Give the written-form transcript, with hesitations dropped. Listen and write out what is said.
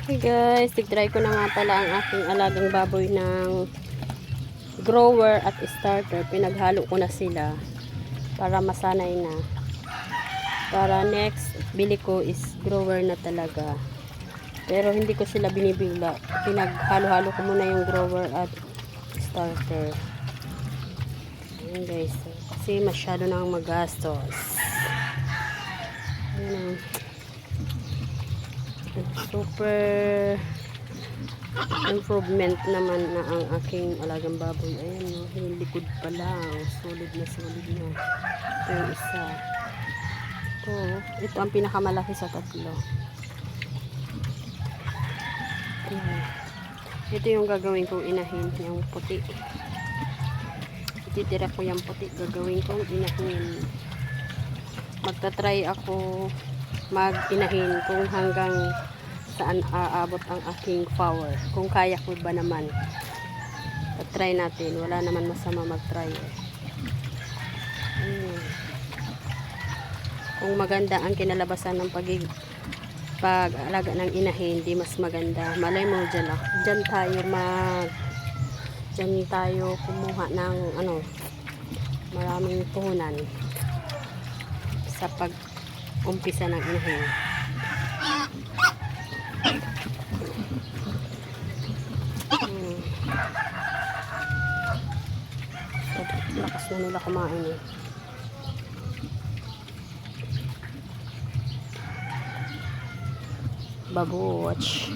Hey guys, tig-try ko na nga pala ang aking alagang baboy ng grower at starter. Pinaghalo ko na sila para masanay na. Para next bili ko is grower na talaga. Pero hindi ko sila binibigla. Pinaghalo-halo ko muna yung grower at starter. Ayan guys. Kasi masyado nang magastos. Ayan. Super improvement naman na ang aking alagang baboy. Ayan no, yung likod pa lang solid na ito yung isa. Ito ang pinakamalaki sa tatlo. Ayan. Ito yung gagawin kong inahin, yung puti. Ititira ko yung puti, gagawin kong inahin. Magta-try ako mag-inahin kung hanggang saan aabot ang aking power. Kung kaya ko ba naman. Try natin. Wala naman masama mag-try. Kung maganda ang kinalabasan ng pag-alaga ng inahin, di mas maganda. Malay mo dyan tayo kumuha ng maraming puhunan sa pag-umpisa ng inahin. Lakas na nila kumain eh. Babuwatch.